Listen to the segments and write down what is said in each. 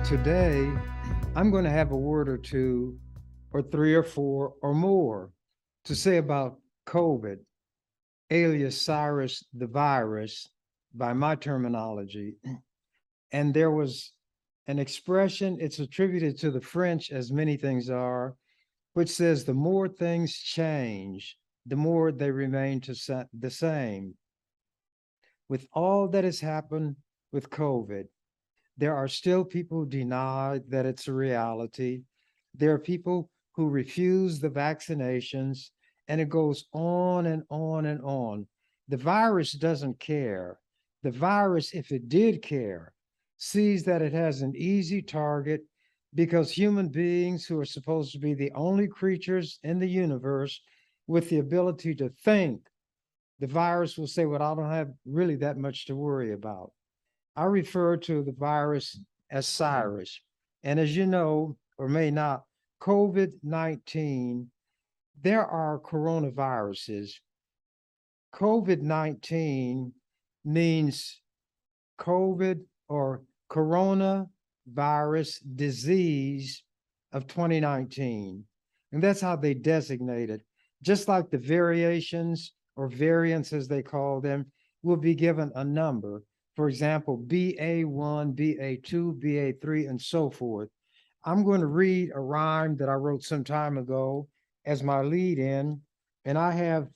Today, I'm going to have a word or two, or three or four or more to say about COVID, alias Cyrus the virus, by my terminology. And there was an expression, it's attributed to the French, as many things are, which says the more things change, the more they remain the same. With all that has happened with COVID, there are still people who deny that it's a reality. There are people who refuse the vaccinations, and it goes on and on and on. The virus doesn't care. The virus, if it did care, sees that it has an easy target because human beings, who are supposed to be the only creatures in the universe with the ability to think, the virus will say, well, I don't have really that much to worry about. I refer to the virus as Cyrus. And as you know, or may not, COVID-19, there are coronaviruses. COVID-19 means COVID or coronavirus disease of 2019. And that's how they designate it. Just like the variations or variants, as they call them, will be given a number. For example, BA1, BA2, BA3, and so forth. I'm going to read a rhyme that I wrote some time ago as my lead in, and I have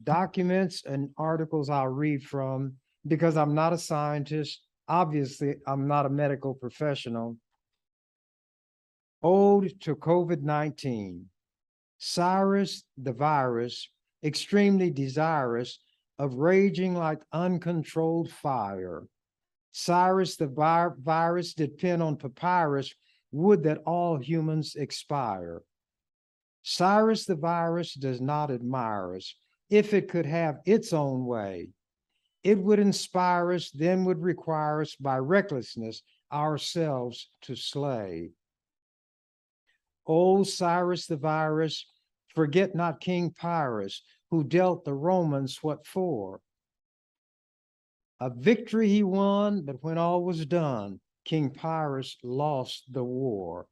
documents and articles I'll read from because I'm not a scientist. Obviously, I'm not a medical professional. Ode to COVID-19. Cyrus the virus, extremely desirous of raging like uncontrolled fire. Cyrus the virus did pen on papyrus, would that all humans expire. Cyrus the virus does not admire us. If it could have its own way, it would inspire us, then would require us by recklessness ourselves to slay. O Cyrus the virus, forget not King Pyrrhus, who dealt the Romans what for? A victory he won, but when all was done, King Pyrrhus lost the war.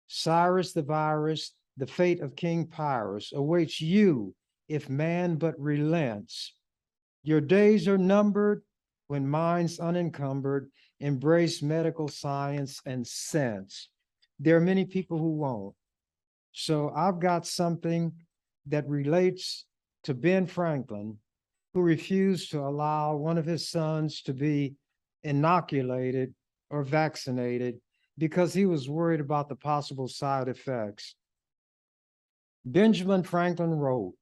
Cyrus the virus, the fate of King Pyrrhus awaits you if man but relents. Your days are numbered when minds unencumbered embrace medical science and sense. There are many people who won't. So I've got something that relates to Ben Franklin, who refused to allow one of his sons to be inoculated or vaccinated because he was worried about the possible side effects. Benjamin Franklin wrote,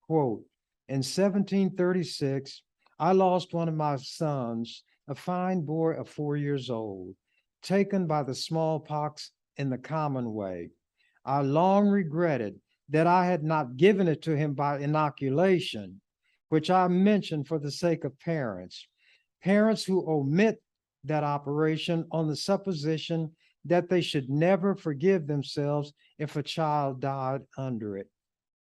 quote, in 1736, I lost one of my sons, a fine boy of 4 years old, taken by the smallpox in the common way. I long regretted that I had not given it to him by inoculation, which I mention for the sake of parents. Parents who omit that operation on the supposition that they should never forgive themselves if a child died under it.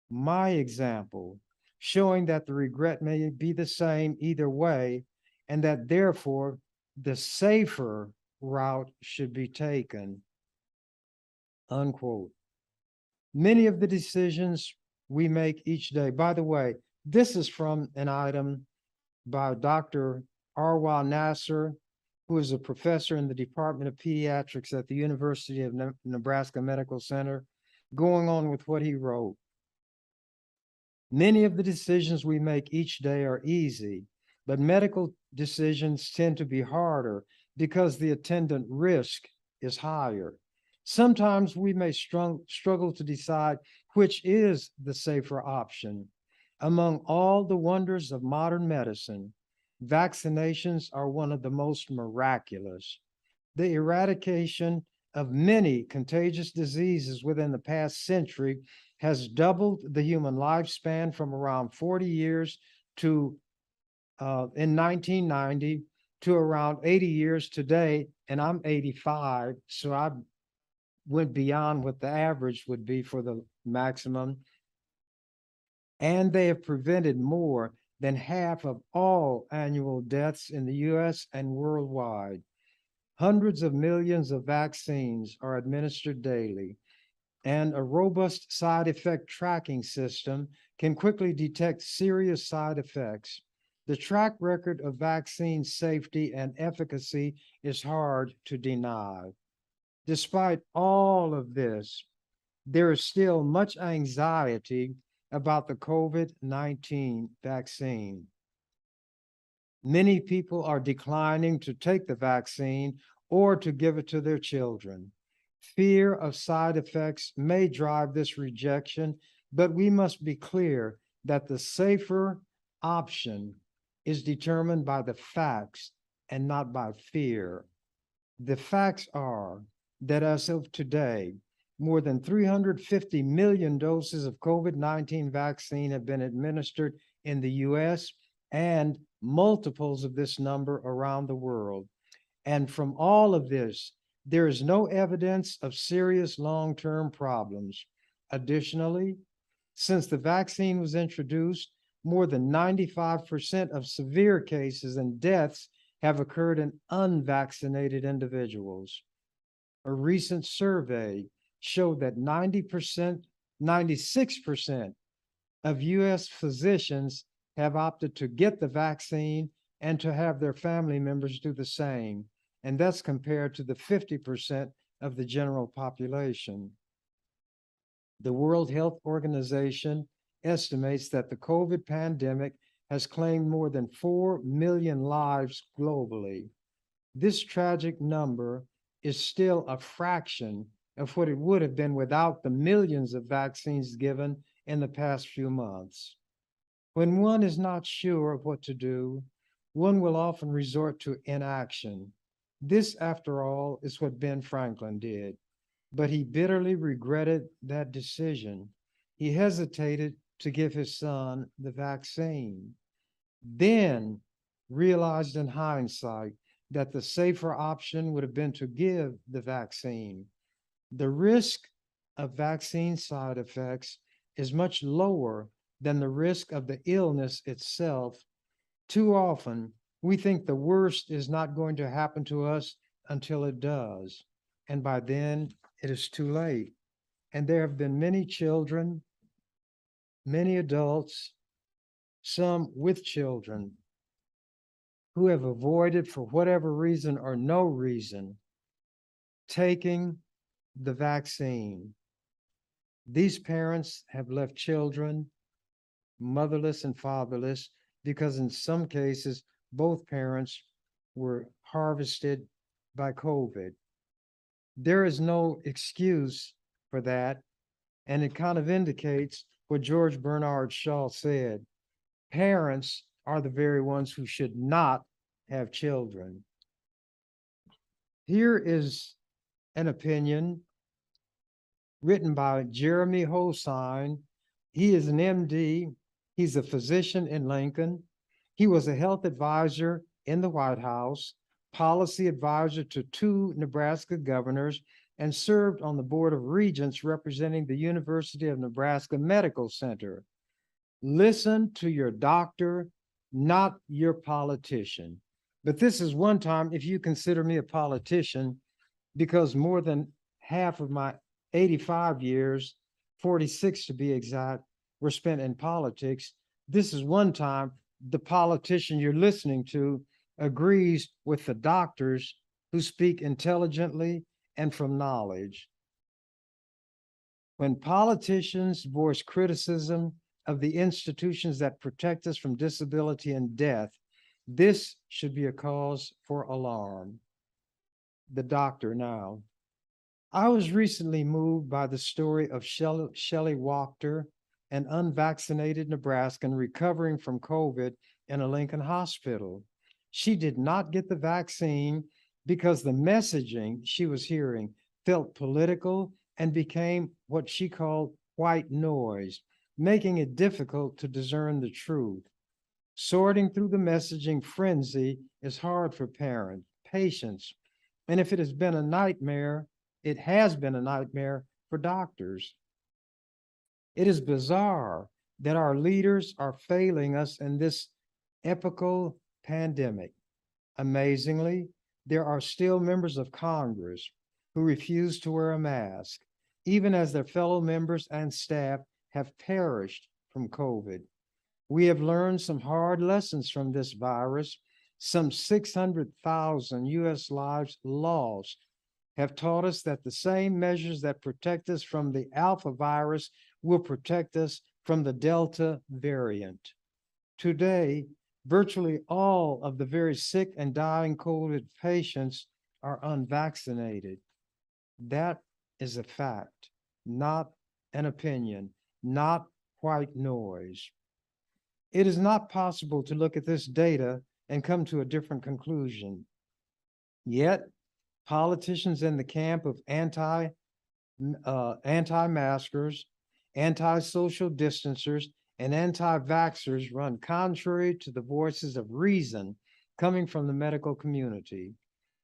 My example, showing that the regret may be the same either way, and that therefore the safer route should be taken, unquote. Many of the decisions we make each day, by the way, this is from an item by Dr. Arwa Nasser, who is a professor in the Department of Pediatrics at the University of Nebraska Medical Center, going on with what he wrote. Many of the decisions we make each day are easy, but medical decisions tend to be harder because the attendant risk is higher. Sometimes we may struggle to decide which is the safer option. Among all the wonders of modern medicine, vaccinations are one of the most miraculous. The eradication of many contagious diseases within the past century has doubled the human lifespan from around 40 years to in 1990 to around 80 years today, and I'm 85, so I went beyond what the average would be for the maximum. And they have prevented more than half of all annual deaths in the US and worldwide. Hundreds of millions of vaccines are administered daily, and a robust side effect tracking system can quickly detect serious side effects. The track record of vaccine safety and efficacy is hard to deny. Despite all of this, there is still much anxiety about the COVID-19 vaccine. Many people are declining to take the vaccine or to give it to their children. Fear of side effects may drive this rejection, but we must be clear that the safer option is determined by the facts and not by fear. The facts are that as of today, more than 350 million doses of COVID-19 vaccine have been administered in the US and multiples of this number around the world. And from all of this, there is no evidence of serious long-term problems. Additionally, since the vaccine was introduced, more than 95% of severe cases and deaths have occurred in unvaccinated individuals. A recent survey showed that 96% of US physicians have opted to get the vaccine and to have their family members do the same. And that's compared to the 50% of the general population. The World Health Organization estimates that the COVID pandemic has claimed more than 4 million lives globally. This tragic number is still a fraction of what it would have been without the millions of vaccines given in the past few months. When one is not sure of what to do, one will often resort to inaction. This, after all, is what Ben Franklin did, but he bitterly regretted that decision. He hesitated to give his son the vaccine, then realized in hindsight that the safer option would have been to give the vaccine. The risk of vaccine side effects is much lower than the risk of the illness itself. Too often, we think the worst is not going to happen to us until it does. And by then, it is too late. And there have been many children, many adults, some with children, who have avoided, for whatever reason or no reason, taking the vaccine. These parents have left children motherless and fatherless because in some cases, both parents were harvested by COVID. There is no excuse for that, and it kind of indicates what George Bernard Shaw said. Parents are the very ones who should not have children. Here is an opinion written by Jeremy Holstein. He is an MD. He's a physician in Lincoln. He was a health advisor in the White House, policy advisor to 2 Nebraska governors, and served on the Board of Regents representing the University of Nebraska Medical Center. Listen to your doctor, not your politician. But this is one time, if you consider me a politician, because more than half of my 85 years, 46 to be exact, were spent in politics. This is one time the politician you're listening to agrees with the doctors who speak intelligently and from knowledge. When politicians voice criticism of the institutions that protect us from disability and death, this should be a cause for alarm. The doctor now. I was recently moved by the story of Shelley Wachter, an unvaccinated Nebraskan recovering from COVID in a Lincoln hospital. She did not get the vaccine because the messaging she was hearing felt political and became what she called white noise, making it difficult to discern the truth. Sorting through the messaging frenzy is hard for parents, patients, and if it has been a nightmare, it has been a nightmare for doctors. It is bizarre that our leaders are failing us in this epochal pandemic. Amazingly, there are still members of Congress who refuse to wear a mask, even as their fellow members and staff have perished from COVID. We have learned some hard lessons from this virus. Some 600,000 US lives lost have taught us that the same measures that protect us from the Alpha virus will protect us from the Delta variant. Today, virtually all of the very sick and dying COVID patients are unvaccinated. That is a fact, not an opinion, not white noise. It is not possible to look at this data and come to a different conclusion. Yet, politicians in the camp of anti-maskers, anti-social distancers, and anti-vaxxers run contrary to the voices of reason coming from the medical community.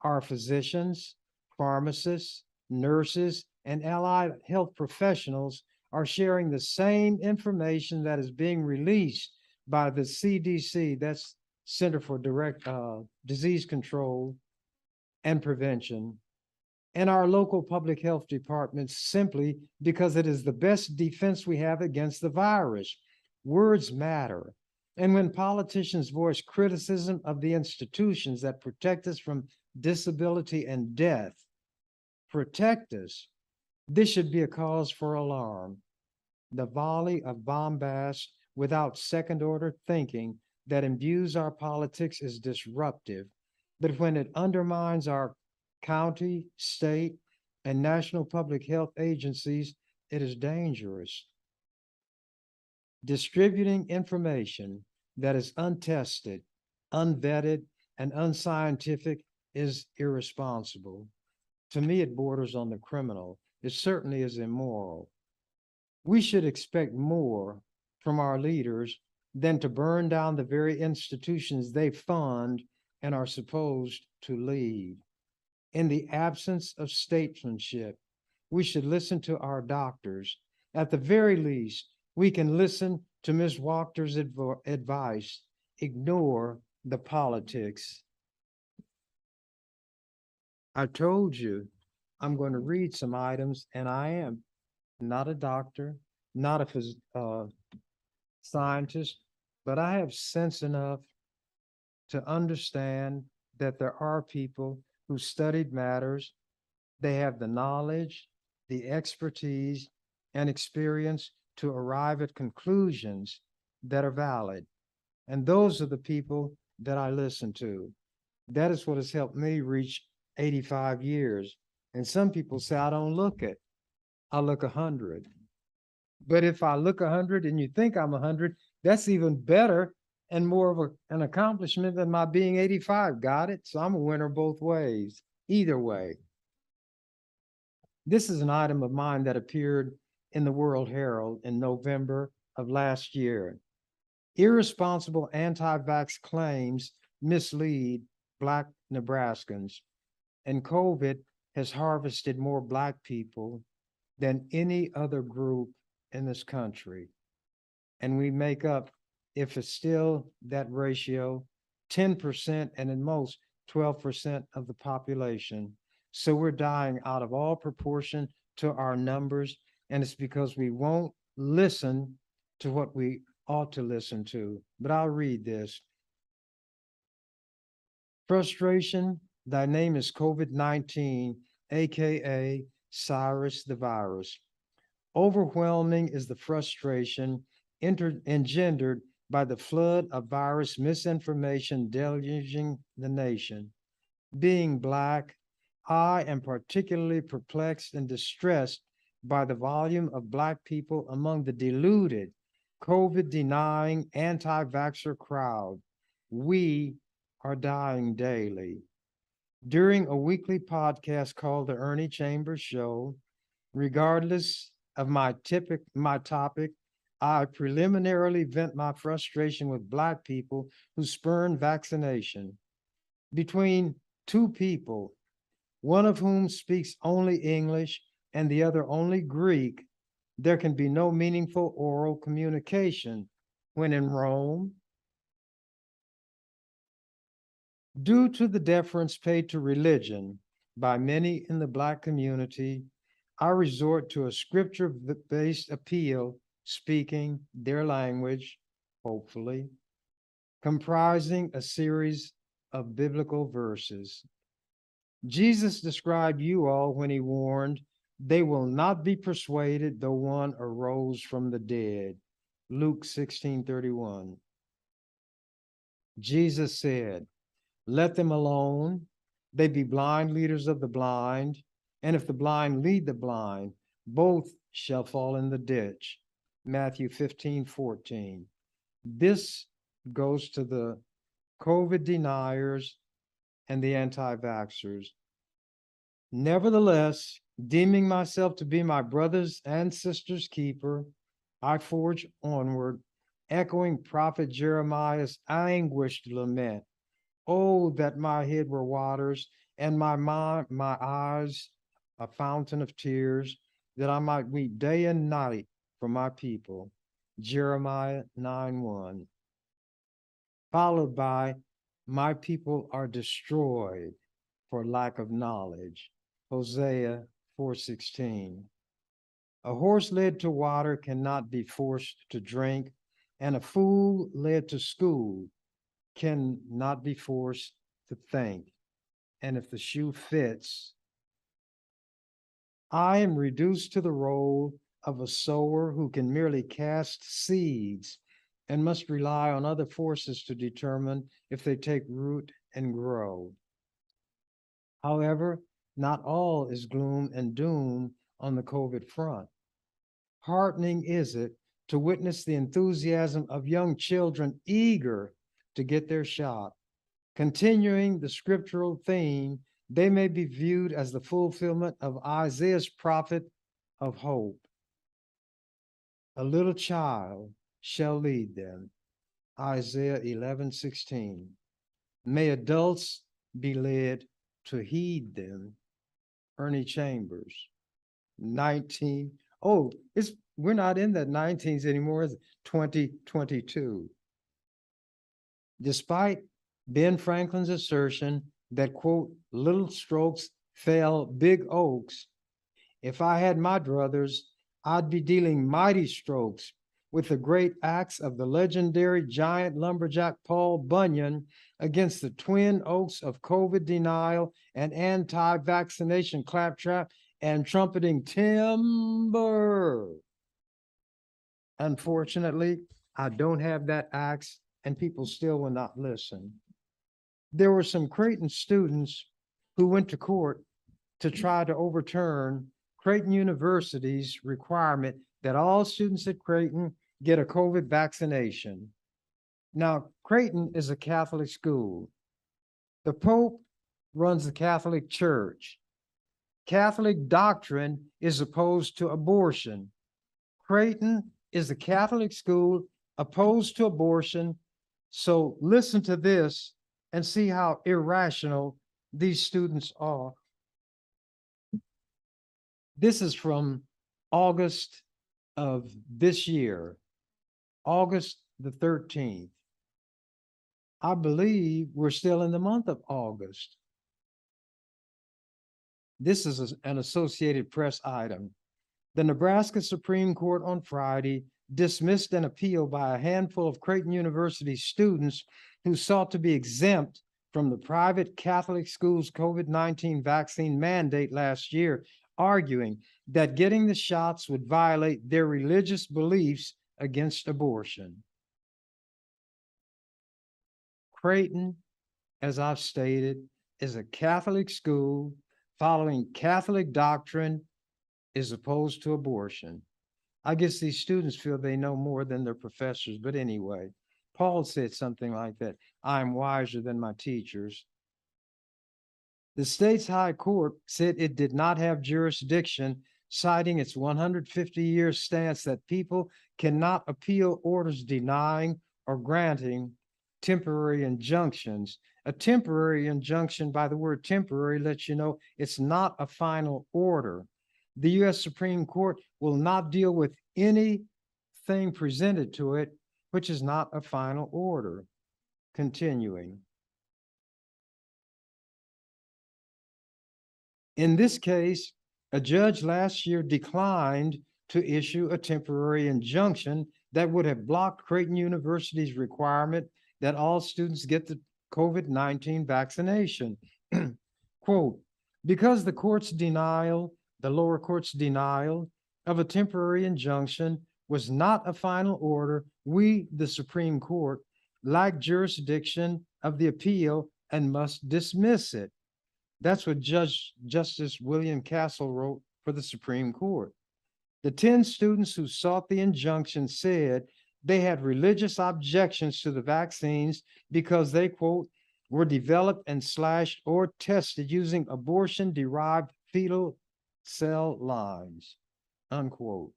Our physicians, pharmacists, nurses, and allied health professionals are sharing the same information that is being released by the CDC, that's Center for Disease Control and Prevention, and our local public health departments, simply because it is the best defense we have against the virus. Words matter. And when politicians voice criticism of the institutions that protect us from disability and death, protect us, this should be a cause for alarm. The volley of bombast without second order thinking that imbues our politics is disruptive, but when it undermines our county, state, and national public health agencies, it is dangerous. Distributing information that is untested, unvetted, and unscientific is irresponsible. To me, it borders on the criminal. It certainly is immoral. We should expect more from our leaders than to burn down the very institutions they fund and are supposed to lead. In the absence of statesmanship, we should listen to our doctors. At the very least, we can listen to Ms. Walker's advice, ignore the politics. I told you I'm going to read some items, and I am not a doctor, not a scientist, but I have sense enough to understand that there are people who studied matters. They have the knowledge, the expertise, and experience to arrive at conclusions that are valid. And those are the people that I listen to. That is what has helped me reach 85 years. And some people say, I don't look it. I look 100. But if I look 100 and you think I'm 100, that's even better and more of an accomplishment than my being 85. Got it? So I'm a winner both ways, either way. This is an item of mine that appeared in the World Herald in November of last year. Irresponsible anti-vax claims mislead Black Nebraskans, and COVID has harvested more Black people than any other group in this country. And we make up, if it's still that ratio, 10% and at most 12% of the population. So we're dying out of all proportion to our numbers, and it's because we won't listen to what we ought to listen to. But I'll read this. Frustration, thy name is COVID-19, AKA Cyrus the virus. Overwhelming is the frustration engendered by the flood of virus misinformation deluging the nation. Being Black, I am particularly perplexed and distressed by the volume of Black people among the deluded, COVID-denying, anti-vaxxer crowd. We are dying daily. During a weekly podcast called The Ernie Chambers Show, regardless of my topic, I preliminarily vent my frustration with Black people who spurn vaccination. Between two people, one of whom speaks only English and the other only Greek, there can be no meaningful oral communication. When in Rome, Due to the deference paid to religion by many in the Black community, I resort to a scripture-based appeal, speaking their language, hopefully, comprising a series of biblical verses. Jesus described you all when he warned, they will not be persuaded though one arose from the dead. Luke 16:31. Jesus said, let them alone. They be blind leaders of the blind. And if the blind lead the blind, both shall fall in the ditch. Matthew 15:14. This goes to the COVID deniers and the anti-vaxxers. Nevertheless, deeming myself to be my brothers and sisters' keeper, I forge onward, echoing prophet Jeremiah's anguished lament. Oh, that my head were waters and my eyes a fountain of tears, that I might weep day and night for my people. Jeremiah 9:1. Followed by, my people are destroyed for lack of knowledge. Hosea 4:16. A horse led to water cannot be forced to drink, and a fool led to school cannot be forced to think. And if the shoe fits, I am reduced to the role of a sower who can merely cast seeds and must rely on other forces to determine if they take root and grow. However, not all is gloom and doom on the COVID front. Heartening is it to witness the enthusiasm of young children eager to get their shot. Continuing the scriptural theme, they may be viewed as the fulfillment of Isaiah's prophet of hope. A little child shall lead them. Isaiah 11:16. May adults be led to heed them. Ernie Chambers. 19. Oh, we're not in that 19s anymore. It's 2022. Despite Ben Franklin's assertion that, quote, little strokes fell big oaks, if I had my druthers, I'd be dealing mighty strokes with the great axe of the legendary giant lumberjack Paul Bunyan against the twin oaks of COVID denial and anti-vaccination claptrap and trumpeting timber. Unfortunately, I don't have that axe, and people still will not listen. There were some Creighton students who went to court to try to overturn Creighton University's requirement that all students at Creighton get a COVID vaccination. Now, Creighton is a Catholic school. The Pope runs the Catholic Church. Catholic doctrine is opposed to abortion. Creighton is a Catholic school opposed to abortion. So listen to this and see how irrational these students are. This is from August of this year, August the 13th. I believe we're still in the month of August. This is an Associated Press item. The Nebraska Supreme Court on Friday dismissed an appeal by a handful of Creighton University students who sought to be exempt from the private Catholic school's COVID-19 vaccine mandate last year, arguing that getting the shots would violate their religious beliefs against abortion. Creighton, as I've stated, is a Catholic school following Catholic doctrine, is opposed to abortion. I guess these students feel they know more than their professors, but anyway, Paul said something like that. I am wiser than my teachers. The state's high court said it did not have jurisdiction, citing its 150-year stance that people cannot appeal orders denying or granting temporary injunctions. A temporary injunction, by the word temporary, lets you know it's not a final order. The U.S. Supreme Court will not deal with anything presented to it, which is not a final order. Continuing. In this case, a judge last year declined to issue a temporary injunction that would have blocked Creighton University's requirement that all students get the COVID-19 vaccination. Quote, because the lower court's denial of a temporary injunction was not a final order, we, the Supreme Court, lack jurisdiction of the appeal and must dismiss it. That's what Justice William Castle wrote for the Supreme Court. The 10 students who sought the injunction said they had religious objections to the vaccines because they, quote, were developed and slashed or tested using abortion-derived fetal cell lines, unquote.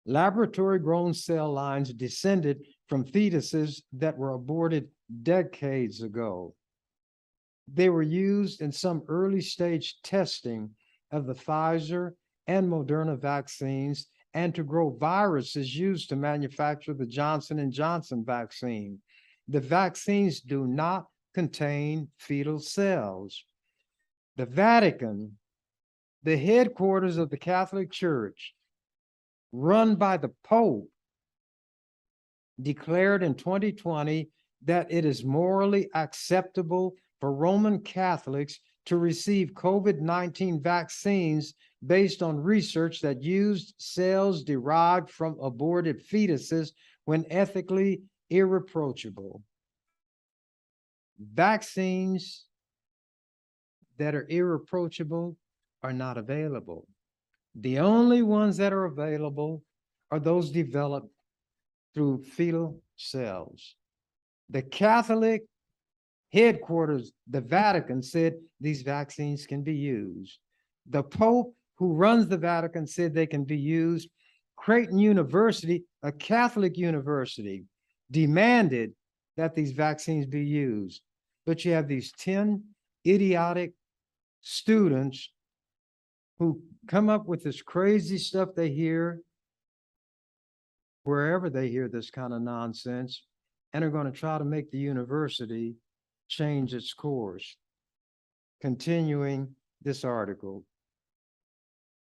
Laboratory-grown cell lines descended from fetuses that were aborted decades ago. They were used in some early stage testing of the Pfizer and Moderna vaccines and to grow viruses used to manufacture the Johnson & Johnson vaccine. The vaccines do not contain fetal cells. The Vatican, the headquarters of the Catholic Church, run by the Pope, declared in 2020 that it is morally acceptable for Roman Catholics to receive COVID-19 vaccines based on research that used cells derived from aborted fetuses when ethically irreproachable. Vaccines that are irreproachable are not available. The only ones that are available are those developed through fetal cells. The Catholic headquarters, the Vatican, said these vaccines can be used. The Pope, who runs the Vatican, said they can be used. Creighton University, a Catholic university, demanded that these vaccines be used. But you have these 10 idiotic students who come up with this crazy stuff they hear wherever they hear this kind of nonsense, and are going to try to make the university change its course. Continuing this article.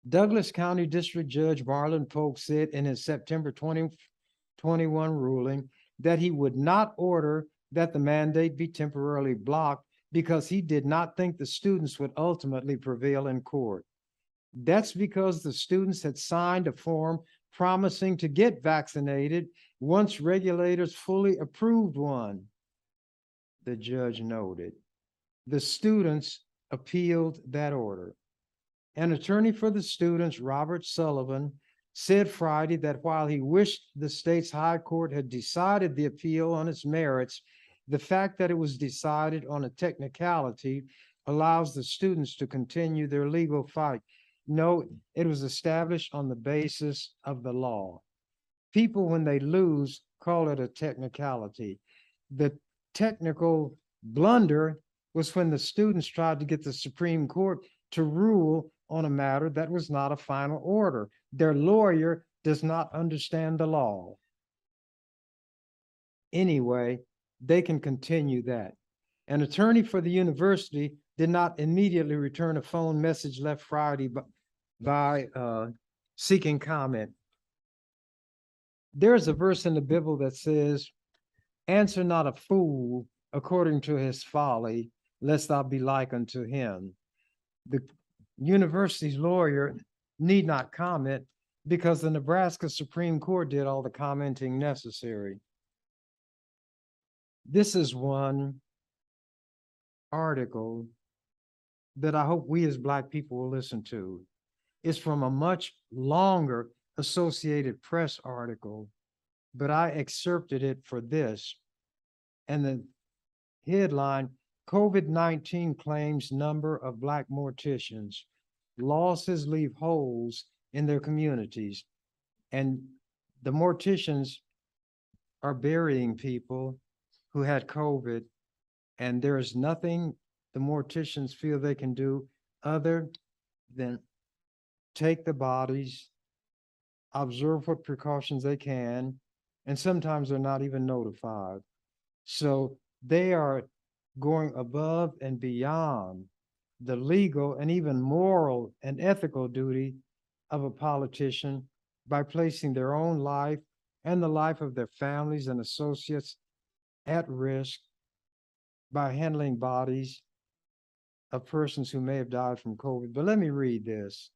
Douglas County District Judge Marlon Polk said in his September 2021 ruling that he would not order that the mandate be temporarily blocked because he did not think the students would ultimately prevail in court. That's because the students had signed a form promising to get vaccinated once regulators fully approved one, the judge noted. The students appealed that order. An attorney for the students, Robert Sullivan, said Friday that while he wished the state's high court had decided the appeal on its merits, the fact that it was decided on a technicality allows the students to continue their legal fight. No, it was established on the basis of the law. People, when they lose, call it a technicality. The technical blunder was when the students tried to get the Supreme Court to rule on a matter that was not a final order. Their lawyer does not understand the law. Anyway, they can continue that. An attorney for the university did not immediately return a phone message left Friday by seeking comment. There's a verse in the Bible that says, answer not a fool according to his folly, lest thou be like unto him. The university's lawyer need not comment because the Nebraska Supreme Court did all the commenting necessary. This is one article that I hope we as Black people will listen to. It's from a much longer Associated Press article, but I excerpted it for this. And the headline, COVID-19 claims number of Black morticians. Losses leave holes in their communities. And the morticians are burying people who had COVID, and there is nothing the morticians feel they can do other than take the bodies, observe what precautions they can, and sometimes they're not even notified. So they are going above and beyond the legal and even moral and ethical duty of a politician by placing their own life and the life of their families and associates at risk by handling bodies of persons who may have died from COVID. But let me read this.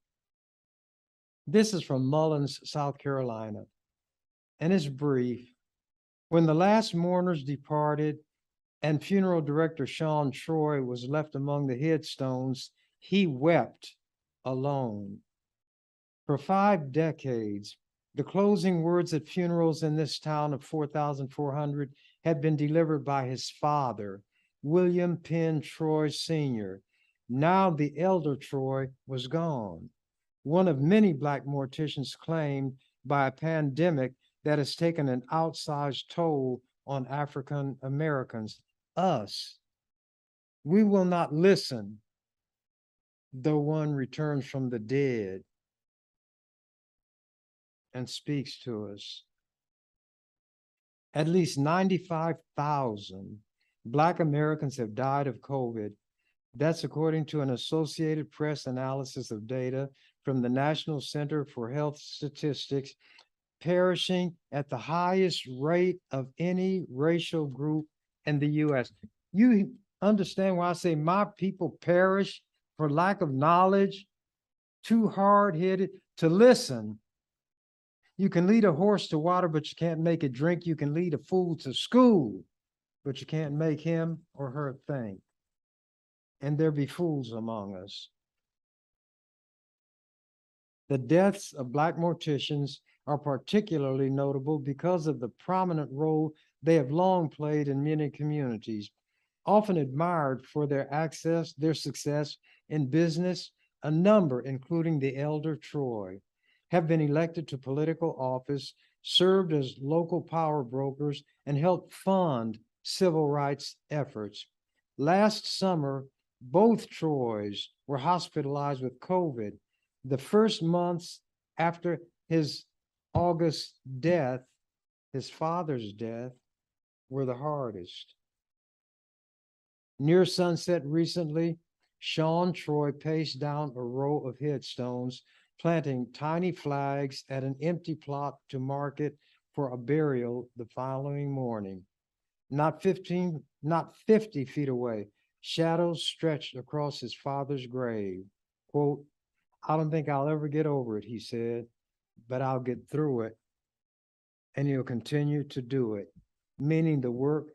This is from Mullins, South Carolina, and it's brief. When the last mourners departed and funeral director Sean Troy was left among the headstones, he wept alone. For 5 decades, the closing words at funerals in this town of 4,400 had been delivered by his father, William Penn Troy Sr. Now the elder Troy was gone, one of many Black morticians claimed by a pandemic that has taken an outsized toll on African Americans, us. We will not listen, though one returns from the dead and speaks to us. At least 95,000 Black Americans have died of COVID. That's according to an Associated Press analysis of data from the National Center for Health Statistics, perishing at the highest rate of any racial group in the US. You understand why I say my people perish for lack of knowledge, too hard-headed to listen. You can lead a horse to water, but you can't make it drink. You can lead a fool to school, but you can't make him or her think. And there be fools among us. The deaths of Black morticians are particularly notable because of the prominent role they have long played in many communities, often admired for their success in business. A number, including the elder Troy, have been elected to political office, served as local power brokers, and helped fund civil rights efforts. Last summer, both Troys were hospitalized with COVID. The first months after his August death, his father's death, were the hardest. Near sunset recently, Sean Troy paced down a row of headstones, planting tiny flags at an empty plot to mark it for a burial the following morning. Not 50 feet away, shadows stretched across his father's grave. Quote, "I don't think I'll ever get over it," he said, "but I'll get through it." And he'll continue to do it, meaning the work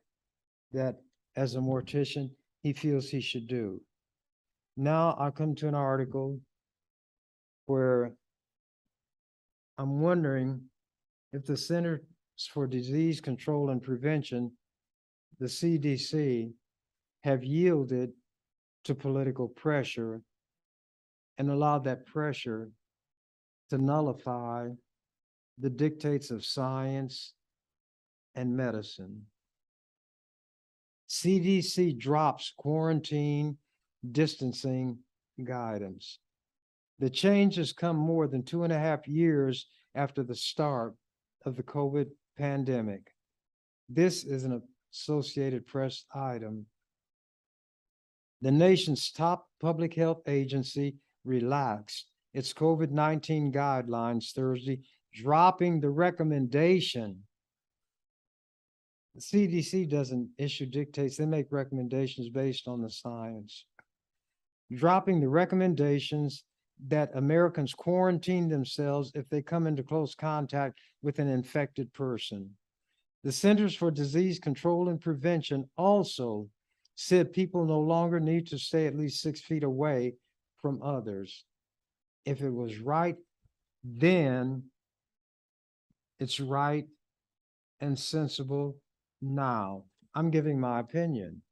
that as a mortician, he feels he should do. Now I come to an article where I'm wondering if the Centers for Disease Control and Prevention, the CDC, have yielded to political pressure and allowed that pressure to nullify the dictates of science and medicine. CDC drops quarantine distancing guidance. The change has come more than 2.5 years after the start of the COVID pandemic. This is an Associated Press item. The nation's top public health agency relaxed its COVID-19 guidelines Thursday, dropping the recommendation. The CDC doesn't issue dictates, they make recommendations based on the science. Dropping the recommendations that Americans quarantine themselves if they come into close contact with an infected person. The Centers for Disease Control and Prevention also said people no longer need to stay at least 6 feet away from others. If it was right then, it's right and sensible now. I'm giving my opinion.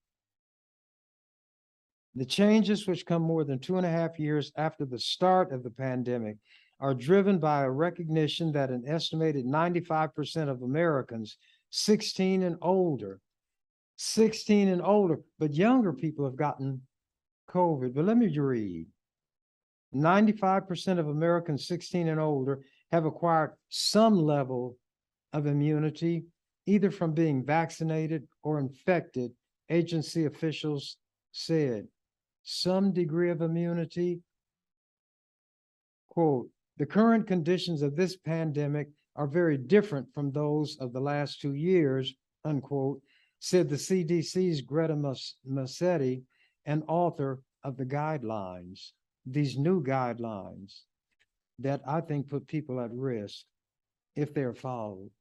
The changes, which come more than 2.5 years after the start of the pandemic, are driven by a recognition that an estimated 95% of Americans 16 and older, but younger people have gotten COVID. But let me read. 95% of Americans 16 and older have acquired some level of immunity, either from being vaccinated or infected, agency officials said. some degree of immunity? Quote, the current conditions of this pandemic are very different from those of the last 2 years, unquote, said the CDC's Greta Massetti, an author of the guidelines, these new guidelines that I think put people at risk if they're followed.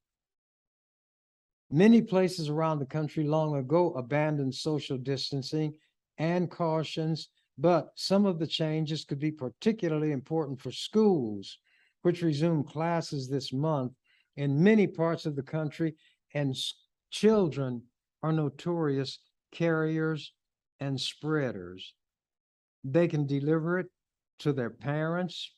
Many places around the country long ago abandoned social distancing and cautions, but some of the changes could be particularly important for schools, which resume classes this month in many parts of the country, and children are notorious carriers and spreaders. They can deliver it to their parents,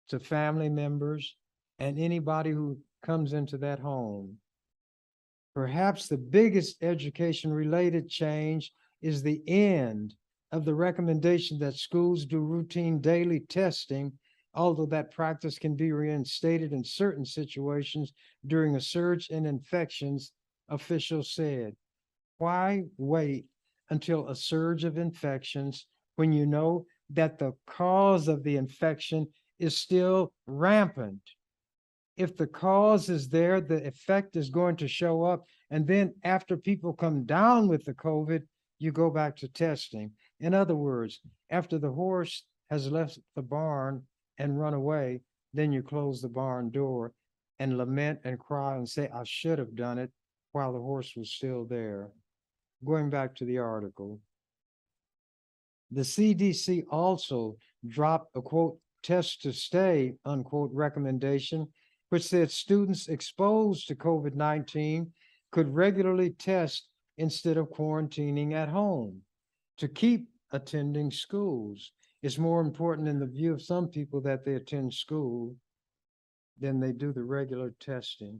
to family members, and anybody who comes into that home. Perhaps the biggest education-related change is the end of the recommendation that schools do routine daily testing, although that practice can be reinstated in certain situations during a surge in infections, officials said. Why wait until a surge of infections when you know that the cause of the infection is still rampant? If the cause is there, the effect is going to show up. And then after people come down with the COVID, you go back to testing. In other words, after the horse has left the barn and run away, then you close the barn door and lament and cry and say, I should have done it while the horse was still there. Going back to the article, the CDC also dropped a quote, test to stay, unquote, recommendation, which said students exposed to COVID-19 could regularly test instead of quarantining at home. To keep attending schools, it's more important in the view of some people that they attend school than they do the regular testing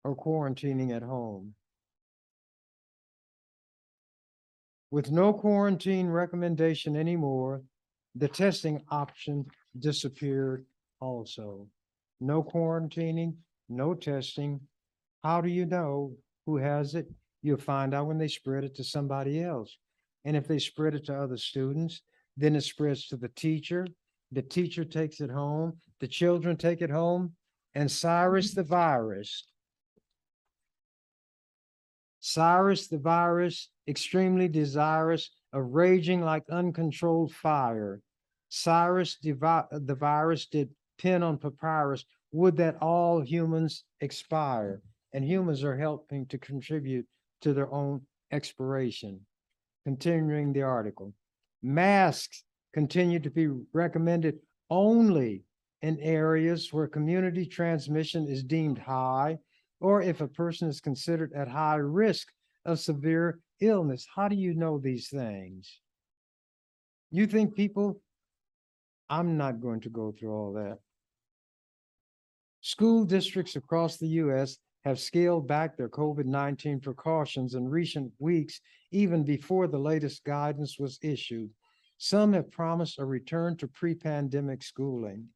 or quarantining at home. With no quarantine recommendation anymore, the testing option disappeared also. No quarantining, no testing. How do you know who has it? You'll find out when they spread it to somebody else. And if they spread it to other students, then it spreads to the teacher. The teacher takes it home. The children take it home. And Cyrus the virus, extremely desirous of raging like uncontrolled fire. Cyrus the virus did pen on papyrus, would that all humans expire. And humans are helping to contribute to their own expiration. Continuing the article, masks continue to be recommended only in areas where community transmission is deemed high, or if a person is considered at high risk of severe illness. How do you know these things? You think people, I'm not going to go through all that. School districts across the U.S. have scaled back their COVID-19 precautions in recent weeks, even before the latest guidance was issued. Some have promised a return to pre-pandemic schooling.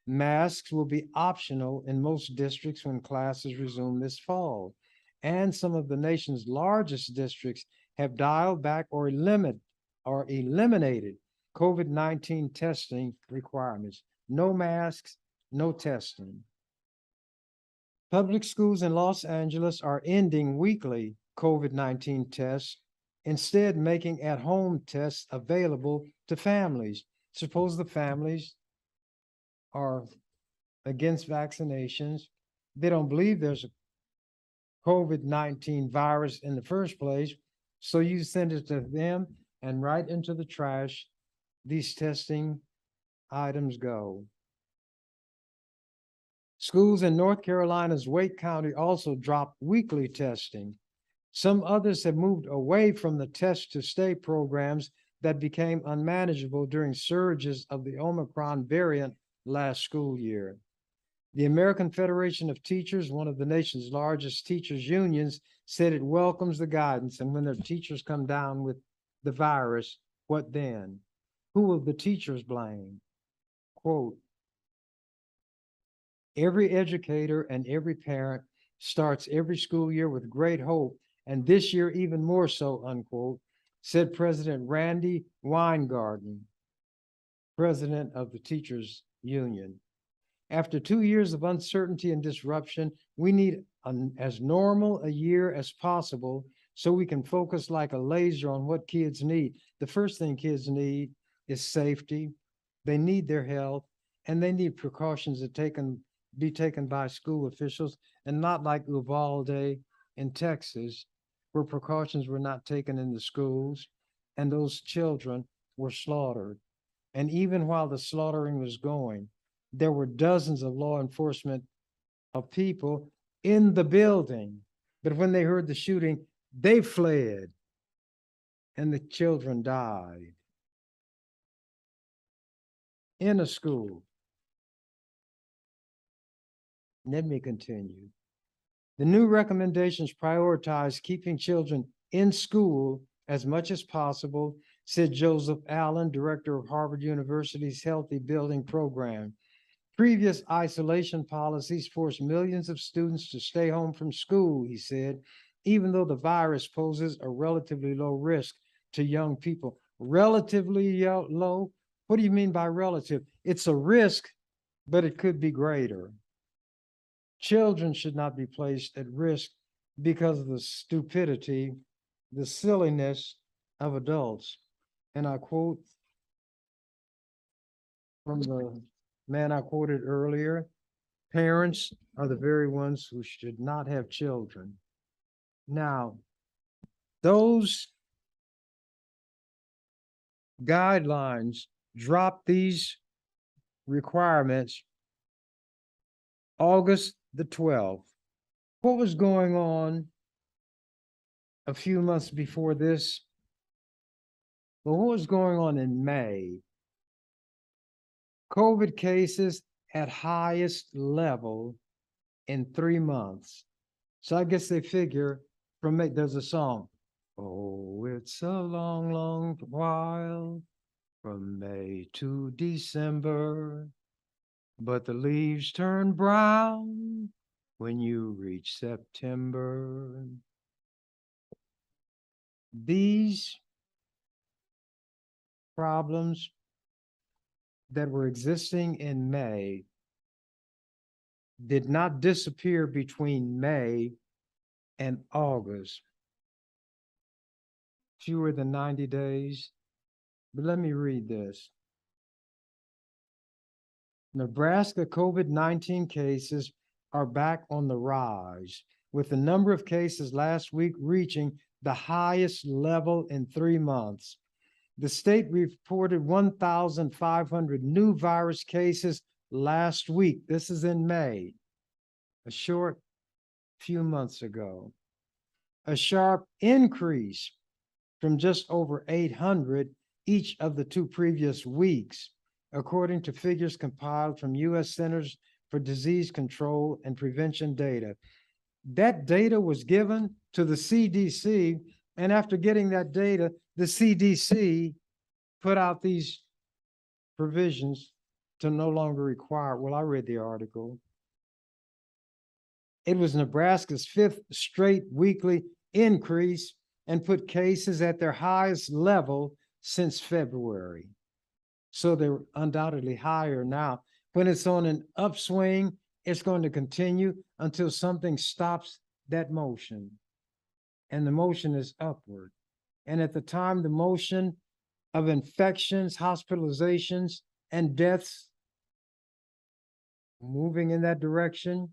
Masks will be optional in most districts when classes resume this fall. And some of the nation's largest districts have dialed back or eliminated COVID-19 testing requirements. No masks, no testing. Public schools in Los Angeles are ending weekly COVID-19 tests, instead making at-home tests available to families. Suppose the families are against vaccinations. They don't believe there's a COVID-19 virus in the first place. So you send it to them, and right into the trash, these testing items go. Schools in North Carolina's Wake County also dropped weekly testing. Some others have moved away from the test to stay programs that became unmanageable during surges of the Omicron variant last school year. The American Federation of Teachers, one of the nation's largest teachers unions, said it welcomes the guidance, and when their teachers come down with the virus, what then? Who will the teachers blame? Quote, every educator and every parent starts every school year with great hope, and this year even more so, unquote. said President Randy Weingarten, president of the Teachers Union. After 2 years of uncertainty and disruption, we need as normal a year as possible so we can focus like a laser on what kids need. The first thing kids need is safety. They need their health, and they need precautions that be taken by school officials, and not like Uvalde in Texas, where precautions were not taken in the schools, and those children were slaughtered. And even while the slaughtering was going, there were dozens of law enforcement of people in the building. But when they heard the shooting, they fled, and the children died in a school. Let me continue. The new recommendations prioritize keeping children in school as much as possible, said Joseph Allen, director of Harvard University's Healthy Building Program. Previous isolation policies forced millions of students to stay home from school, he said, even though the virus poses a relatively low risk to young people. Relatively low? What do you mean by relative? It's a risk, but it could be greater. Children should not be placed at risk because of the stupidity, the silliness of adults. And I quote from the man I quoted earlier, parents are the very ones who should not have children. Now, those guidelines drop these requirements August the 12th. What was going on a few months before this? Well, what was going on in May? COVID cases at highest level in 3 months. So I guess they figure from May, there's a song. Oh, it's a long, long while from May to December, but the leaves turn brown when you reach September. These problems that were existing in May did not disappear between May and August. Fewer than 90 days. But let me read this. Nebraska COVID-19 cases are back on the rise, with the number of cases last week reaching the highest level in 3 months. The state reported 1,500 new virus cases last week. This is in May, a short few months ago. A sharp increase from just over 800 each of the 2 previous weeks, according to figures compiled from U.S. Centers for Disease Control and Prevention data. That data was given to the CDC, and after getting that data, the CDC put out these provisions to no longer require, well, I read the article. It was Nebraska's 5th straight weekly increase and put cases at their highest level since February. So they're undoubtedly higher now. When it's on an upswing, it's going to continue until something stops that motion. And the motion is upward. And at the time the motion of infections, hospitalizations, and deaths moving in that direction,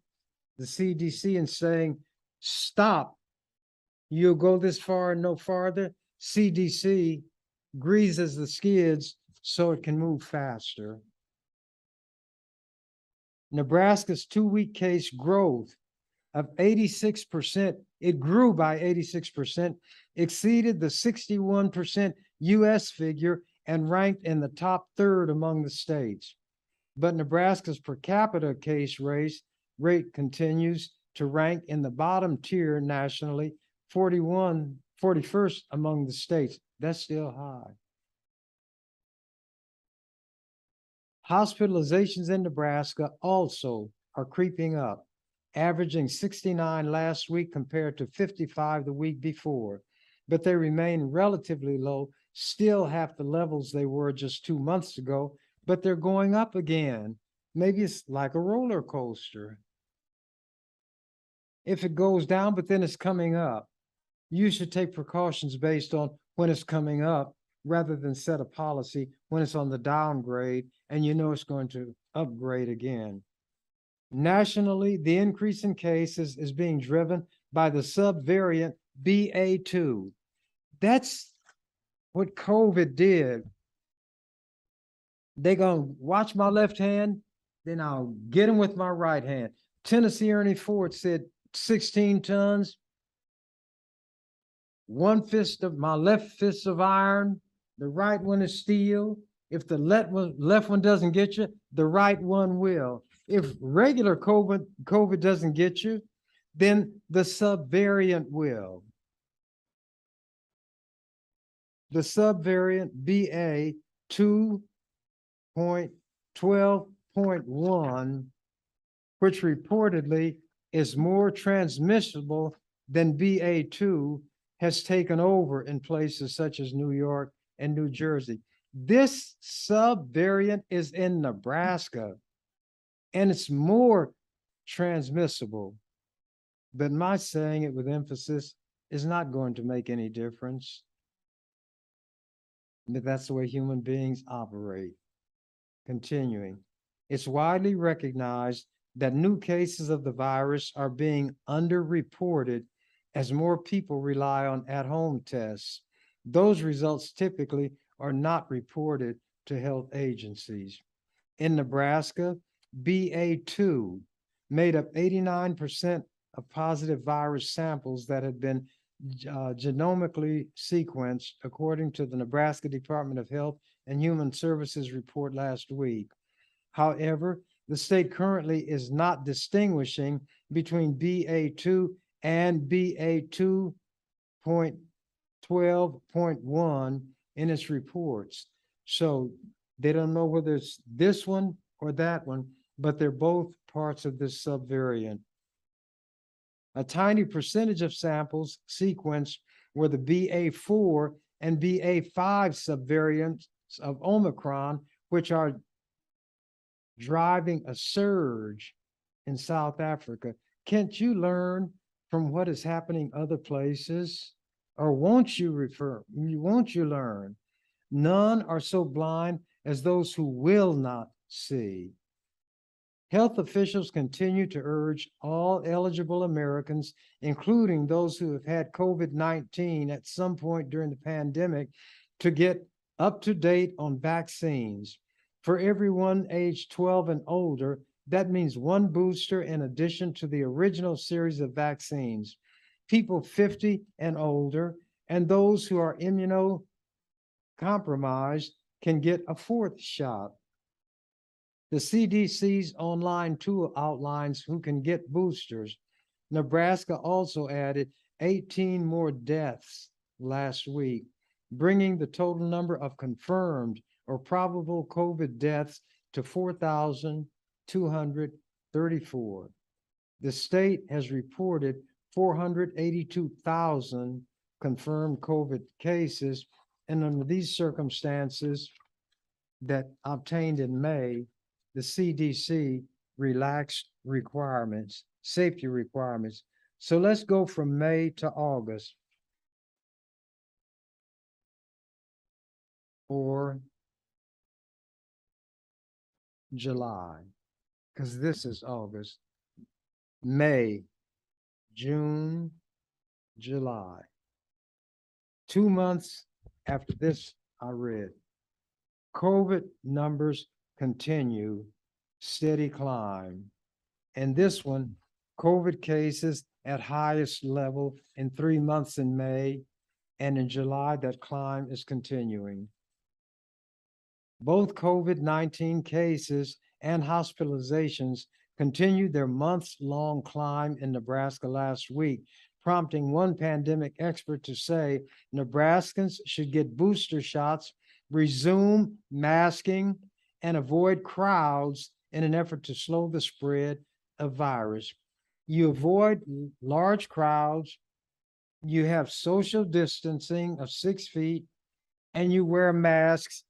the CDC is saying, stop. You'll go this far and no farther. CDC greases the skids so it can move faster. Nebraska's 2-week case growth of 86%, it grew by 86%, exceeded the 61% US figure and ranked in the top 3rd among the states. But Nebraska's per capita case rate continues to rank in the bottom tier nationally, 41st among the states. That's still high. Hospitalizations in Nebraska also are creeping up, averaging 69 last week compared to 55 the week before. but they remain relatively low, still half the levels they were just 2 months ago, but they're going up again. Maybe it's like a roller coaster. If it goes down, but then it's coming up, you should take precautions based on when it's coming up rather than set a policy when it's on the downgrade and you know it's going to upgrade again. Nationally, the increase in cases is being driven by the subvariant BA2. That's what COVID did. They're going to watch my left hand, then I'll get them with my right hand. Tennessee Ernie Ford said 16 tons, one fist of my left fist of iron, the right one is steel. If the left one doesn't get you, the right one will. If regular COVID doesn't get you, then the subvariant will. The subvariant BA 2.12.1, which reportedly is more transmissible than BA2, has taken over in places such as New York and New Jersey. This subvariant is in Nebraska, and it's more transmissible. But my saying it with emphasis is not going to make any difference. But that's the way human beings operate. Continuing, it's widely recognized that new cases of the virus are being underreported as more people rely on at-home tests. Those results typically are not reported to health agencies. In Nebraska, BA2 made up 89% of positive virus samples that had been genomically sequenced, according to the Nebraska Department of Health and Human Services report last week. However, the state currently is not distinguishing between BA2 and BA2.12.1 in its reports. So they don't know whether it's this one or that one, but they're both parts of this subvariant. A tiny percentage of samples sequenced were the BA4 and BA5 subvariants of Omicron, which are driving a surge in South Africa. Can't you learn from what is happening other places? Or won't you learn? None are so blind as those who will not see. Health officials continue to urge all eligible Americans, including those who have had COVID-19 at some point during the pandemic, to get up to date on vaccines. For everyone aged 12 and older, that means one booster in addition to the original series of vaccines. People 50 and older and those who are immunocompromised can get a fourth shot. The CDC's online tool outlines who can get boosters. Nebraska also added 18 more deaths last week, bringing the total number of confirmed or probable COVID deaths to 4,234. The state has reported 482,000 confirmed COVID cases, and under these circumstances that obtained in May, the CDC relaxed requirements, safety requirements. So let's go from May to August. Or July, because this is August. May, June, July. 2 months after this, I read, COVID numbers continue steady climb. And this one, COVID cases at highest level in 3 months in May, and in July, that climb is continuing. Both COVID-19 cases and hospitalizations continued their months-long climb in Nebraska last week, prompting one pandemic expert to say Nebraskans should get booster shots, resume masking, and avoid crowds in an effort to slow the spread of virus. You avoid large crowds, you have social distancing of 6 feet, and you wear masks.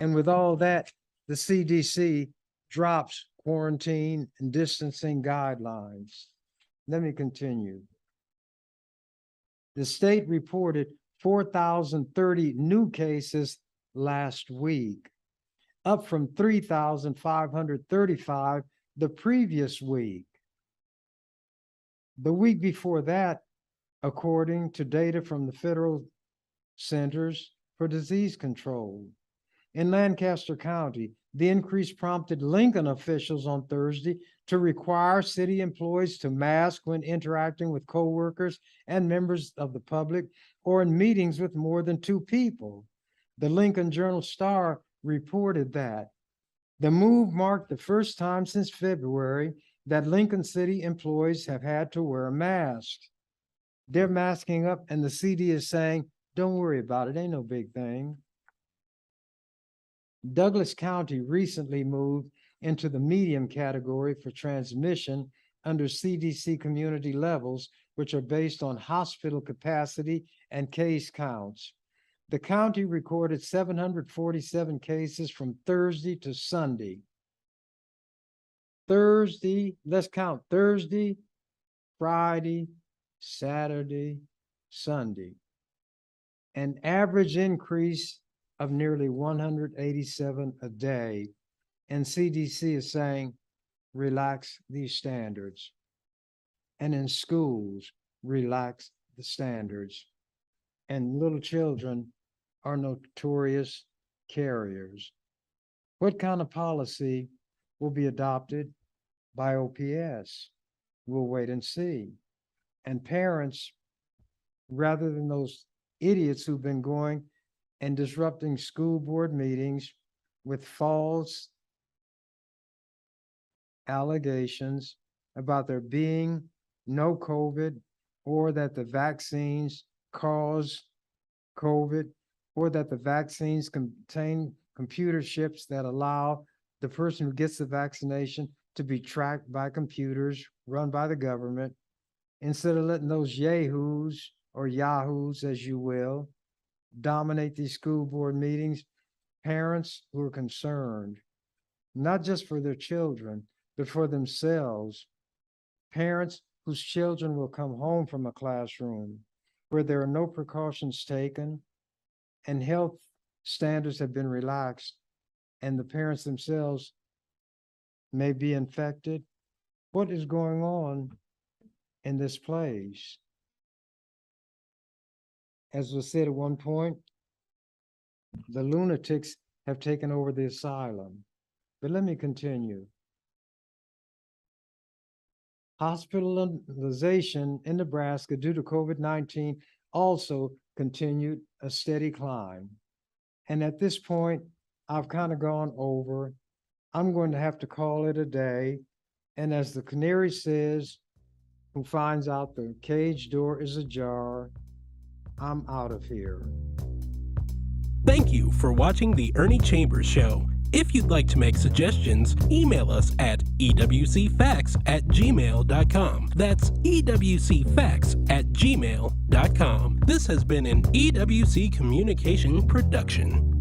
And with all that, the CDC drops quarantine and distancing guidelines. Let me continue. The state reported 4,030 new cases last week, up from 3,535 the previous week. The week before that, according to data from the Federal Centers for Disease Control. In Lancaster County, the increase prompted Lincoln officials on Thursday to require city employees to mask when interacting with coworkers and members of the public or in meetings with more than 2 people. The Lincoln Journal-Star reported that the move marked the first time since February that Lincoln City employees have had to wear a mask. They're masking up, and the CD is saying, don't worry about it, ain't no big thing. Douglas County recently moved into the medium category for transmission under CDC community levels, which are based on hospital capacity and case counts. The county recorded 747 cases from Thursday to Sunday. Thursday, let's count Thursday, Friday, Saturday, Sunday. An average increase of nearly 187 a day. And CDC is saying, relax these standards. And in schools, relax the standards. And little children are notorious carriers. What kind of policy will be adopted by OPS? We'll wait and see. And parents, rather than those idiots who've been going and disrupting school board meetings with false allegations about there being no COVID, or that the vaccines cause COVID, or that the vaccines contain computer chips that allow the person who gets the vaccination to be tracked by computers run by the government, instead of letting those yahoos or yahoos, as you will, dominate these school board meetings. Parents who are concerned, not just for their children, but for themselves. Parents whose children will come home from a classroom where there are no precautions taken and health standards have been relaxed, and the parents themselves may be infected. What is going on in this place? As was said at one point, the lunatics have taken over the asylum. But let me continue. Hospitalization in Nebraska due to COVID-19 also continued a steady climb. And at this point, I've kind of gone over. I'm going to have to call it a day. And as the canary says, who finds out the cage door is ajar, I'm out of here. Thank you for watching The Ernie Chambers Show. If you'd like to make suggestions, email us at ewcfacts@gmail.com. That's ewcfacts@gmail.com. This has been an EWC Communication production.